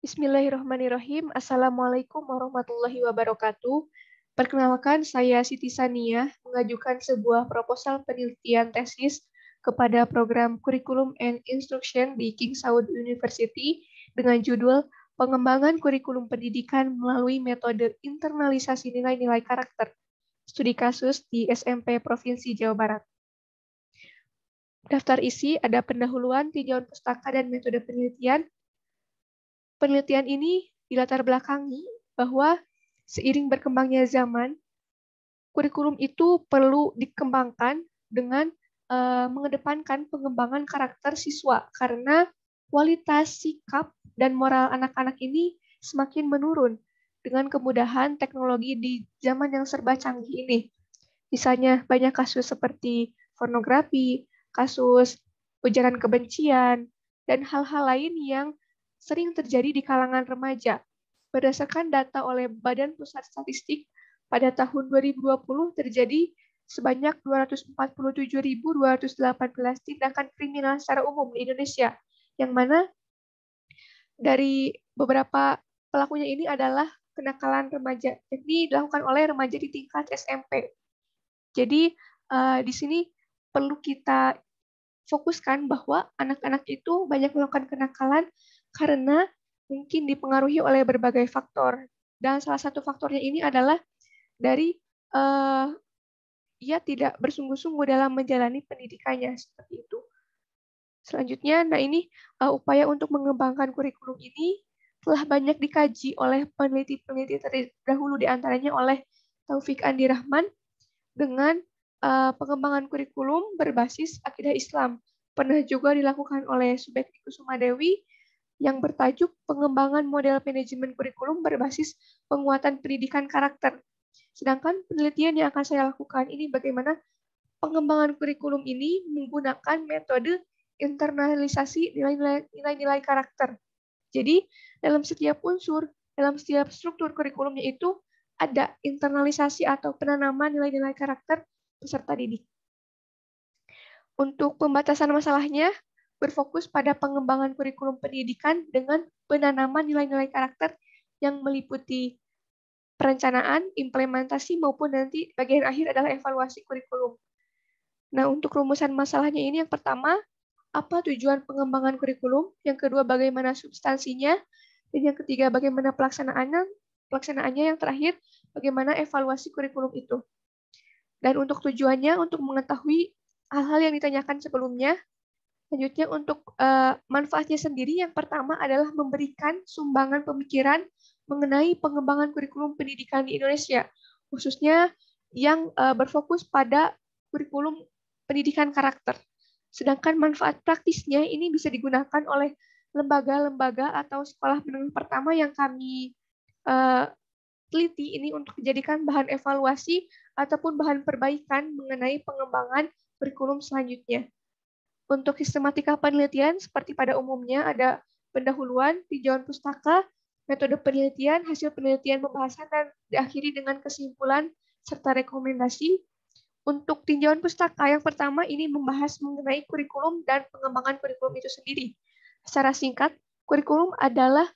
Bismillahirrahmanirrahim. Assalamualaikum warahmatullahi wabarakatuh. Perkenalkan, saya Siti Sania, mengajukan sebuah proposal penelitian tesis kepada program Curriculum and Instruction di King Saud University dengan judul Pengembangan Kurikulum Pendidikan melalui Metode Internalisasi Nilai-Nilai Karakter. Studi kasus di SMP Provinsi Jawa Barat. Daftar isi ada pendahuluan, tinjauan pustaka, dan metode penelitian. Penelitian ini dilatar belakangi bahwa seiring berkembangnya zaman, kurikulum itu perlu dikembangkan dengan mengedepankan pengembangan karakter siswa karena kualitas sikap dan moral anak-anak ini semakin menurun dengan kemudahan teknologi di zaman yang serba canggih ini. Misalnya banyak kasus seperti pornografi, kasus ujaran kebencian, dan hal-hal lain yang sering terjadi di kalangan remaja. Berdasarkan data oleh Badan Pusat Statistik, pada tahun 2020 terjadi sebanyak 247.218 tindakan kriminal secara umum di Indonesia, yang mana dari beberapa pelakunya ini adalah kenakalan remaja, yakni dilakukan oleh remaja di tingkat SMP. Jadi di sini perlu kita fokuskan bahwa anak-anak itu banyak melakukan kenakalan karena mungkin dipengaruhi oleh berbagai faktor. Dan salah satu faktornya ini adalah dari ia tidak bersungguh-sungguh dalam menjalani pendidikannya seperti itu. Selanjutnya, ini upaya untuk mengembangkan kurikulum ini telah banyak dikaji oleh peneliti-peneliti terdahulu, diantaranya oleh Taufik Andi Rahman dengan pengembangan kurikulum berbasis akidah Islam. Pernah juga dilakukan oleh Subekti Kusuma Dewi yang bertajuk pengembangan model manajemen kurikulum berbasis penguatan pendidikan karakter. Sedangkan penelitian yang akan saya lakukan ini bagaimana pengembangan kurikulum ini menggunakan metode internalisasi nilai-nilai karakter. Jadi, dalam setiap unsur, dalam setiap struktur kurikulumnya itu ada internalisasi atau penanaman nilai-nilai karakter peserta didik. Untuk pembatasan masalahnya, berfokus pada pengembangan kurikulum pendidikan dengan penanaman nilai-nilai karakter yang meliputi perencanaan, implementasi, maupun nanti bagian akhir adalah evaluasi kurikulum. Nah, untuk rumusan masalahnya ini yang pertama, apa tujuan pengembangan kurikulum? Yang kedua, bagaimana substansinya? Dan yang ketiga, bagaimana pelaksanaannya? Yang terakhir, bagaimana evaluasi kurikulum itu? Dan untuk tujuannya, untuk mengetahui hal-hal yang ditanyakan sebelumnya. Selanjutnya, untuk manfaatnya sendiri, yang pertama adalah memberikan sumbangan pemikiran mengenai pengembangan kurikulum pendidikan di Indonesia, khususnya yang berfokus pada kurikulum pendidikan karakter. Sedangkan manfaat praktisnya ini bisa digunakan oleh lembaga-lembaga atau sekolah menengah pertama yang kami teliti ini untuk dijadikan bahan evaluasi ataupun bahan perbaikan mengenai pengembangan kurikulum selanjutnya. Untuk sistematika penelitian, seperti pada umumnya ada pendahuluan, tinjauan pustaka, metode penelitian, hasil penelitian pembahasan, dan diakhiri dengan kesimpulan serta rekomendasi. Untuk tinjauan pustaka, yang pertama ini membahas mengenai kurikulum dan pengembangan kurikulum itu sendiri. Secara singkat, kurikulum adalah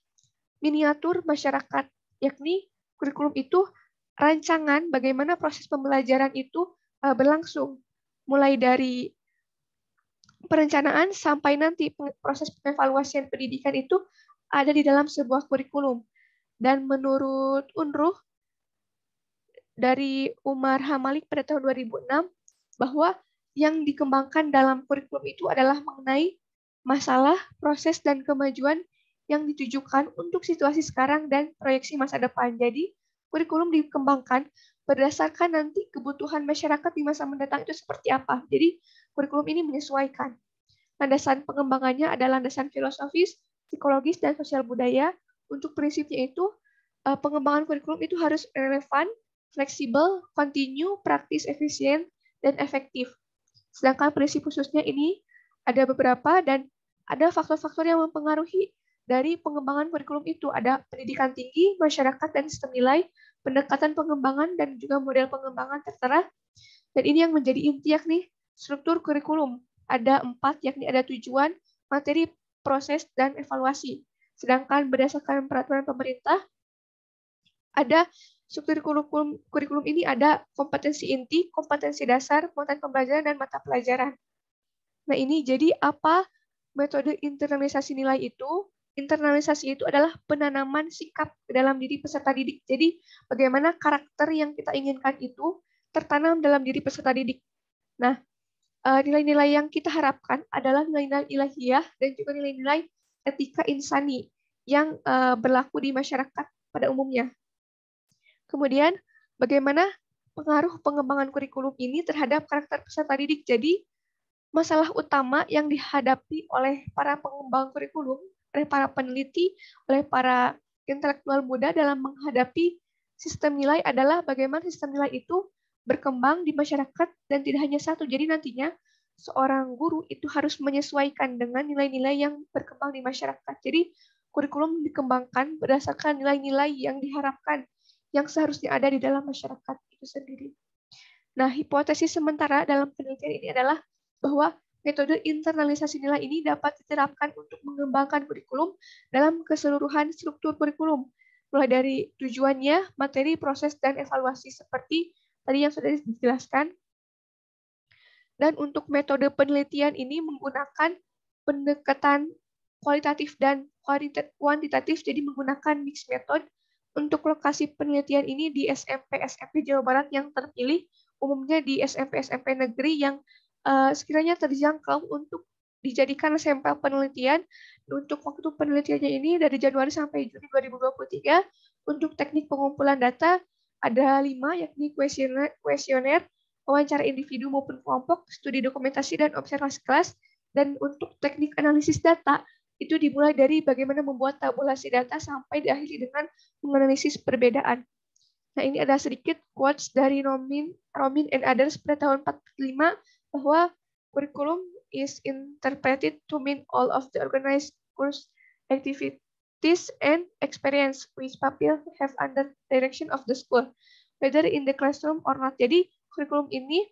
miniatur masyarakat, yakni kurikulum itu rancangan bagaimana proses pembelajaran itu berlangsung, mulai dari perencanaan sampai nanti proses pengevaluasian pendidikan itu ada di dalam sebuah kurikulum. Dan menurut UNRUH, dari Umar Hamalik pada tahun 2006, bahwa yang dikembangkan dalam kurikulum itu adalah mengenai masalah, proses, dan kemajuan yang ditujukan untuk situasi sekarang dan proyeksi masa depan. Jadi, kurikulum dikembangkan berdasarkan nanti kebutuhan masyarakat di masa mendatang itu seperti apa. Jadi, kurikulum ini menyesuaikan. Landasan pengembangannya adalah landasan filosofis, psikologis, dan sosial budaya. Untuk prinsipnya itu, pengembangan kurikulum itu harus relevan, fleksibel, kontinu, praktis, efisien, dan efektif. Sedangkan prinsip khususnya ini ada beberapa dan ada faktor-faktor yang mempengaruhi dari pengembangan kurikulum itu. Ada pendidikan tinggi, masyarakat, dan sistem nilai, pendekatan pengembangan, dan juga model pengembangan tertera. Dan ini yang menjadi inti yakni struktur kurikulum. Ada 4, yakni ada tujuan, materi, proses, dan evaluasi. Sedangkan berdasarkan peraturan pemerintah, ada struktur kurikulum ini ada kompetensi inti, kompetensi dasar, konten pembelajaran, dan mata pelajaran. Nah, ini jadi apa metode internalisasi nilai itu? Internalisasi itu adalah penanaman sikap ke dalam diri peserta didik. Jadi, bagaimana karakter yang kita inginkan itu tertanam dalam diri peserta didik. Nah, nilai-nilai yang kita harapkan adalah nilai-nilai ilahiyah dan juga nilai-nilai etika insani yang berlaku di masyarakat pada umumnya. Kemudian, bagaimana pengaruh pengembangan kurikulum ini terhadap karakter peserta didik? Jadi, masalah utama yang dihadapi oleh para pengembang kurikulum, oleh para peneliti, oleh para intelektual muda dalam menghadapi sistem nilai adalah bagaimana sistem nilai itu berkembang di masyarakat dan tidak hanya satu. Jadi nantinya seorang guru itu harus menyesuaikan dengan nilai-nilai yang berkembang di masyarakat. Jadi kurikulum dikembangkan berdasarkan nilai-nilai yang diharapkan yang seharusnya ada di dalam masyarakat itu sendiri. Nah, hipotesis sementara dalam penelitian ini adalah bahwa metode internalisasi nilai ini dapat diterapkan untuk mengembangkan kurikulum dalam keseluruhan struktur kurikulum, mulai dari tujuannya, materi, proses, dan evaluasi seperti tadi yang sudah dijelaskan. Dan untuk metode penelitian ini menggunakan pendekatan kualitatif dan kuantitatif, jadi menggunakan mixed method. Untuk lokasi penelitian ini di SMP Jawa Barat yang terpilih, umumnya di SMP negeri yang sekiranya terjangkau untuk dijadikan sampel penelitian. Untuk waktu penelitiannya ini dari Januari sampai Juni 2023. Untuk teknik pengumpulan data ada 5, yakni kuesioner, wawancara individu maupun kelompok, studi dokumentasi dan observasi kelas. Dan untuk teknik analisis data, itu dimulai dari bagaimana membuat tabulasi data sampai diakhiri dengan menganalisis perbedaan. Nah, ini ada sedikit quotes dari Romin and others pada tahun 1945 bahwa curriculum is interpreted to mean all of the organized course activities and experience which pupils have under direction of the school, whether in the classroom or not. Jadi, kurikulum ini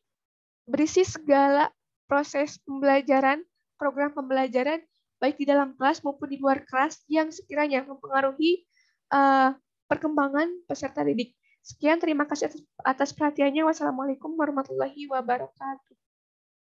berisi segala proses pembelajaran, program pembelajaran, baik di dalam kelas maupun di luar kelas yang sekiranya mempengaruhi perkembangan peserta didik. Sekian, terima kasih atas perhatiannya. Wassalamualaikum warahmatullahi wabarakatuh.